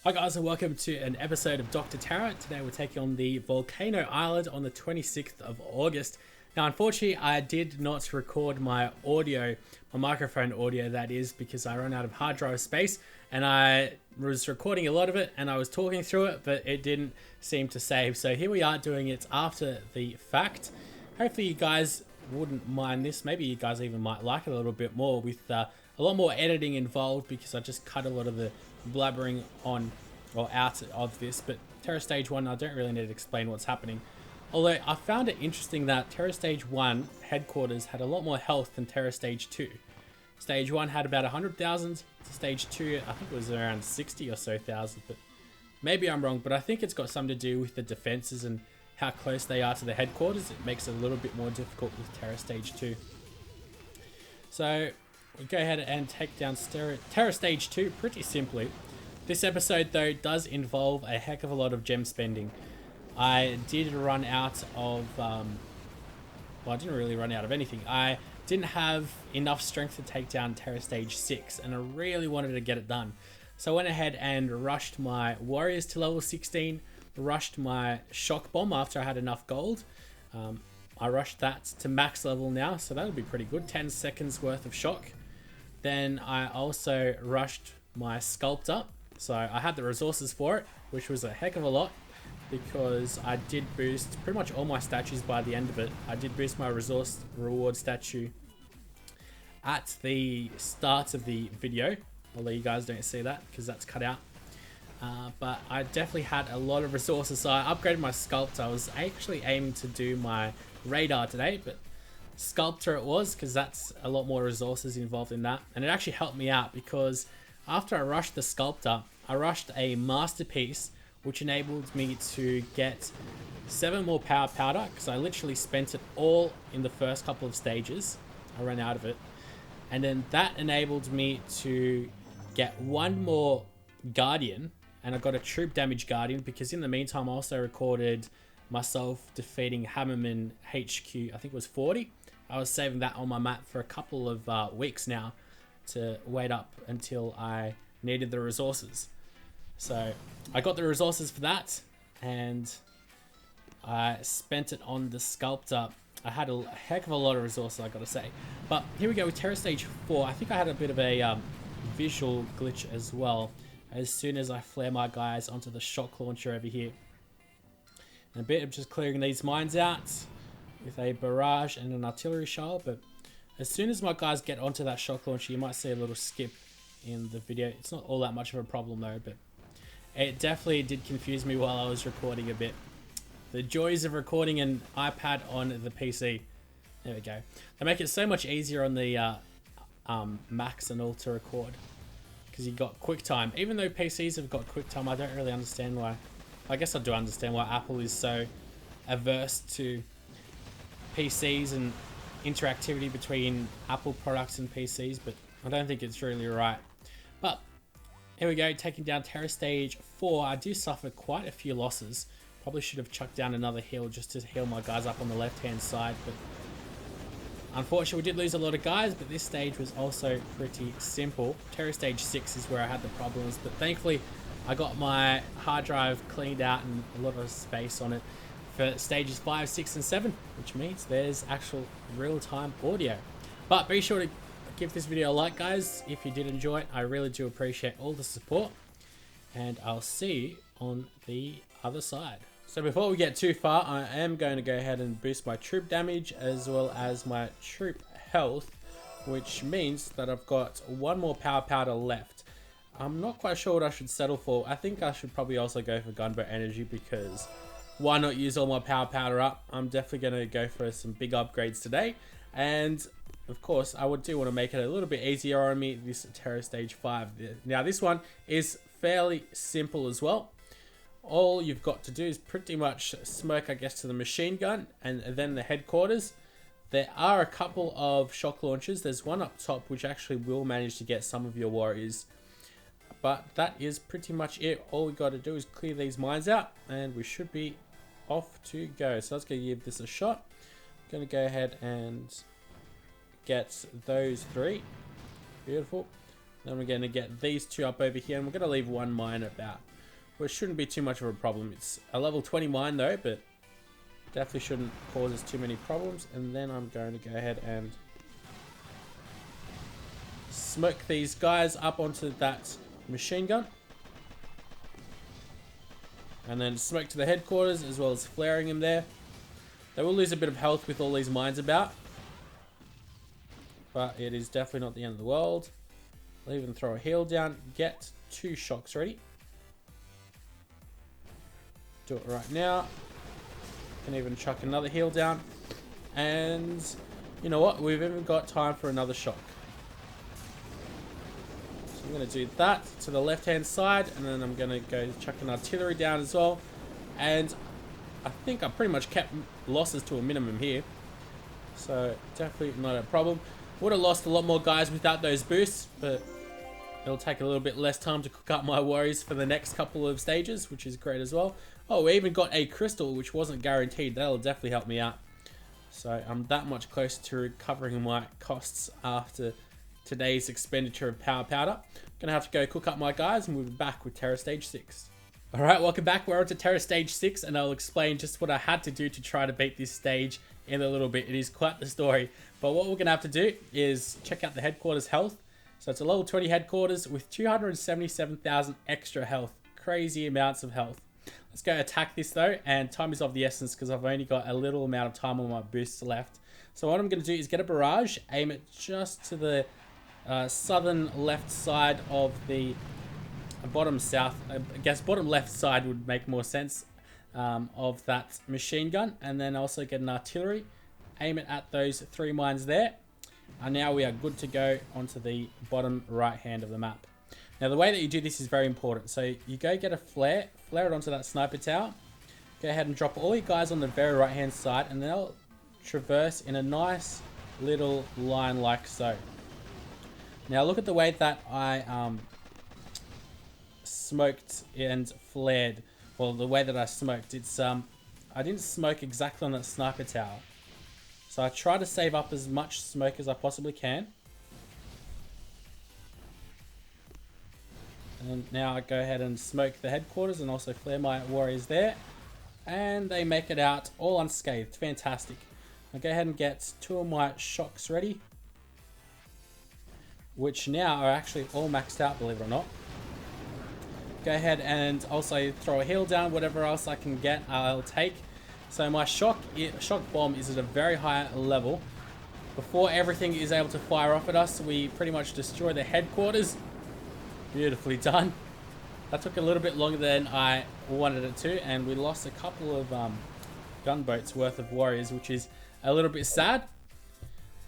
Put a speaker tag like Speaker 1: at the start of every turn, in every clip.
Speaker 1: Hi guys and welcome to an episode of Dr. Terra. Today we're taking on the Volcano Island on the 26th of August. Now unfortunately I did not record my audio, my microphone audio that is, because I ran out of hard drive space and I was recording a lot of it and I was talking through it, but it didn't seem to save. So here we are doing it after the fact. Hopefully you guys wouldn't mind this. Maybe you guys even might like it a little bit more with a lot more editing involved, because I just cut a lot of the blabbering on or out of this. But Terra Stage 1, I don't really need to explain what's happening. Although I found it interesting that Terra Stage 1 headquarters had a lot more health than Terra Stage 2. Stage 1 had about 100,000. Stage 2, I think it was around 60 or so thousand, but maybe I'm wrong. But I think it's got something to do with the defenses and how close they are to the headquarters. It makes it a little bit more difficult with Terra Stage 2. So we go ahead and take down Terra Stage 2 pretty simply. This episode though does involve a heck of a lot of gem spending. I did run out of, well, I didn't really run out of anything. I didn't have enough strength to take down Terra Stage 6 and I really wanted to get it done. So I went ahead and rushed my Warriors to level 16, rushed my Shock Bomb after I had enough gold. I rushed that to max level now, so that'll be pretty good, 10 seconds worth of shock. Then I also rushed my Sculptor. So I had the resources for it, which was a heck of a lot, because I did boost pretty much all my statues by the end of it. I did boost my resource reward statue at the start of the video, although you guys don't see that because that's cut out. But I definitely had a lot of resources, so I upgraded my Sculptor. I was actually aiming to do my radar today, but Sculptor it was, because that's a lot more resources involved in that. And it actually helped me out, because after I rushed the Sculptor, I rushed a Masterpiece, which enabled me to get 7 more power powder, because I literally spent it all in the first couple of stages. I ran out of it. And then that enabled me to get 1 more Guardian, and I got a troop damage Guardian, because in the meantime I also recorded myself defeating Hammerman HQ, I think it was 40. I was saving that on my map for a couple of weeks now, to wait up until I needed the resources. So I got the resources for that and I spent it on the Sculptor. I had a heck of a lot of resources, I gotta say. But here we go with Terra Stage 4. I think I had a bit of a visual glitch as well, as soon as I flare my guys onto the shock launcher over here. And a bit of just clearing these mines out with a barrage and an artillery shell, but as soon as my guys get onto that shock launcher, you might see a little skip in the video. It's not all that much of a problem though, but it definitely did confuse me while I was recording a bit. The joys of recording an iPad on the PC. There we go. They make it so much easier on the Macs and all to record, because you got QuickTime. Even though PCs have got QuickTime, I don't really understand why. I guess I do understand why Apple is so averse to PCs and interactivity between Apple products and PCs, but I don't think it's really right. But here we go, taking down Terra Stage 4. I do suffer quite a few losses. Probably should have chucked down another heal just to heal my guys up on the left hand side, but unfortunately we did lose a lot of guys. But this stage was also pretty simple. Terra Stage 6 is where I had the problems, but thankfully I got my hard drive cleaned out and a lot of space on it for stages 5, 6 and 7, which means there's actual real-time audio. But be sure to give this video a like, guys, if you did enjoy it. I really do appreciate all the support, and I'll see you on the other side. So before we get too far, I am going to go ahead and boost my troop damage as well as my troop health, which means that I've got 1 more power powder left. I'm not quite sure what I should settle for. I think I should probably also go for gunboat energy, because why not use all my power powder up? I'm definitely going to go for some big upgrades today. And of course, I do want to make it a little bit easier on me, this Terra Stage 5. Now this one is fairly simple as well. All you've got to do is pretty much smoke, I guess, to the machine gun and then the headquarters. There are a couple of shock launchers. There's one up top which actually will manage to get some of your warriors. But that is pretty much it. All we got to do is clear these mines out and we should be off to go. So let's go give this a shot. I'm going to go ahead and get those 3. Beautiful. Then we're going to get these two up over here, and we're going to leave one mine about. Well, it shouldn't be too much of a problem. It's a level 20 mine though, but definitely shouldn't cause us too many problems. And then I'm going to go ahead and smoke these guys up onto that machine gun. And then smoke to the headquarters, as well as flaring him there. They will lose a bit of health with all these mines about, but it is definitely not the end of the world. I'll even throw a heal down, get 2 shocks ready. Do it right now. Can even chuck another heal down. And you know what? We've even got time for another shock. So I'm going to do that to the left-hand side, and then I'm going to go chuck an artillery down as well. And I think I pretty much kept losses to a minimum here. So definitely not a problem. Would have lost a lot more guys without those boosts, but it'll take a little bit less time to cook up my warriors for the next couple of stages, which is great as well. Oh, we even got a crystal, which wasn't guaranteed. That'll definitely help me out. So I'm that much closer to recovering my costs after today's expenditure of power powder. Gonna have to go cook up my guys, and we'll be back with Terror Stage 6. Alright, welcome back. We're on to Terror Stage 6, and I'll explain just what I had to do to try to beat this stage in a little bit. It is quite the story. But what we're going to have to do is check out the headquarters health. So it's a level 20 headquarters with 277,000 extra health. Crazy amounts of health. Let's go attack this though, and time is of the essence because I've only got a little amount of time on my boosts left. So what I'm going to do is get a barrage, aim it just to the southern left side of the bottom south, I guess bottom left side would make more sense, of that machine gun, and then also get an artillery, aim it at those 3 mines there, and now we are good to go onto the bottom right hand of the map. Now the way that you do this is very important. So you go get a flare it onto that sniper tower, go ahead and drop all your guys on the very right hand side, and they'll traverse in a nice little line like so. Now look at the way that I smoked and flared. Well, the way that I smoked, it's I didn't smoke exactly on that sniper tower, so I try to save up as much smoke as I possibly can. And now I go ahead and smoke the headquarters and also flare my warriors there, and they make it out all unscathed. Fantastic. I'll go ahead and get 2 of my shocks ready, which now are actually all maxed out, believe it or not. Go ahead and also throw a heal down. Whatever else I can get, I'll take. So my shock bomb is at a very high level. Before everything is able to fire off at us, we pretty much destroy the headquarters. Beautifully done. That took a little bit longer than I wanted it to, and we lost a couple of gunboats worth of warriors, which is a little bit sad.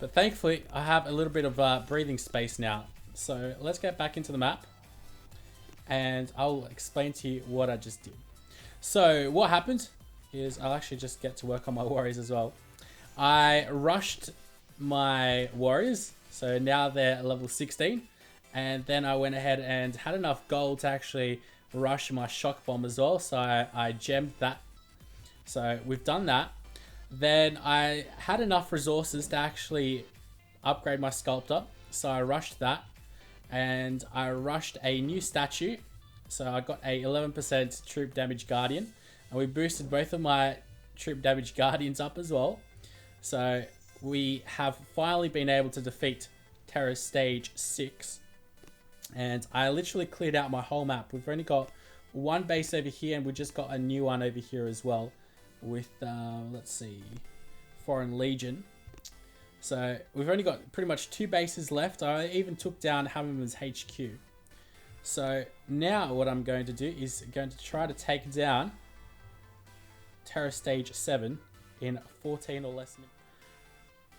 Speaker 1: But thankfully, I have a little bit of breathing space now. So let's get back into the map, and I'll explain to you what I just did. So what happened is I'll actually just get to work on my warriors as well. I rushed my warriors, so now they're level 16, and then I went ahead and had enough gold to actually rush my shock bomb as well, so I gemmed that. So we've done that. Then I had enough resources to actually upgrade my Sculptor, so I rushed that, and I rushed a new statue, so I got a 11% troop damage guardian, and we boosted both of my troop damage guardians up as well. So we have finally been able to defeat Terror Stage 6, and I literally cleared out my whole map. We've only got one base over here, and we just got a new one over here as well with let's see, Foreign Legion. So we've only got pretty much 2 bases left. I even took down Hammerman's HQ. So now what I'm going to do is going to try to take down Terror Stage 7 in 14 or less minutes.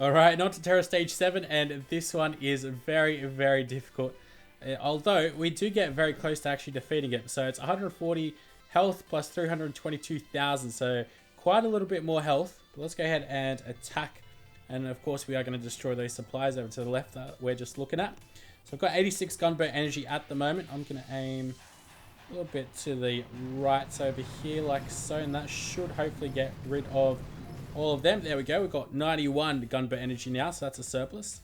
Speaker 1: Alright, on to Terror Stage 7, and this one is very, very difficult. Although we do get very close to actually defeating it. So it's 140 health plus 322,000, so quite a little bit more health. But let's go ahead and attack. And of course we are going to destroy those supplies over to the left that we're just looking at. So I've got 86 gunboat energy at the moment. I'm going to aim a little bit to the right over here like so, and that should hopefully get rid of all of them. There we go. We've got 91 gunboat energy now, so that's a surplus.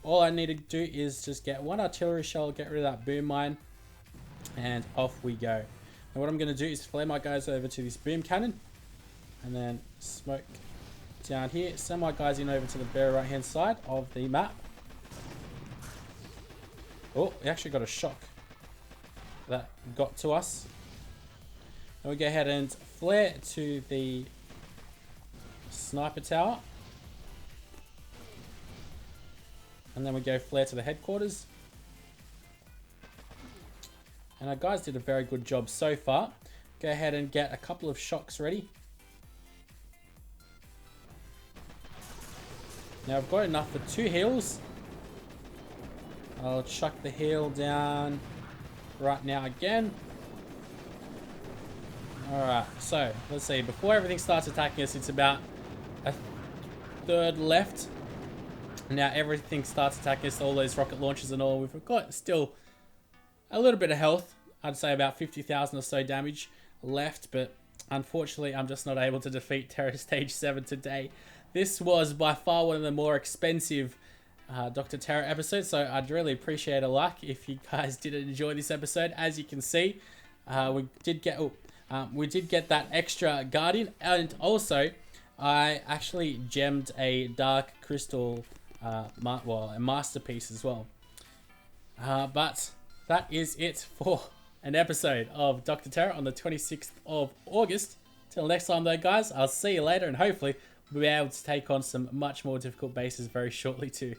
Speaker 1: all I need to do is just get one artillery shell, get rid of that boom mine, and off we go. And what I'm going to do is flare my guys over to this boom cannon, and then smoke down here. Send my guys in over to the very right hand side of the map. Oh, we actually got a shock that got to us. And we go ahead and flare to the sniper tower. And then we go flare to the headquarters. And our guys did a very good job so far. Go ahead and get a couple of shocks ready. Now I've got enough for 2 heals. I'll chuck the heal down right now again. Alright, so let's see. Before everything starts attacking us, it's about a third left. Now everything starts attacking us, all those rocket launchers and all. We've got still a little bit of health. I'd say about 50,000 or so damage left, but unfortunately I'm just not able to defeat Terror Stage 7 today. This was by far one of the more expensive Dr. Terror episodes, so I'd really appreciate a like if you guys did enjoy this episode. As you can see, we did get that extra Guardian, and also I actually gemmed a Dark Crystal, a Masterpiece as well. But that is it for an episode of Dr. Terror on the 26th of August. Till next time though, guys, I'll see you later, and hopefully we'll be able to take on some much more difficult bases very shortly too.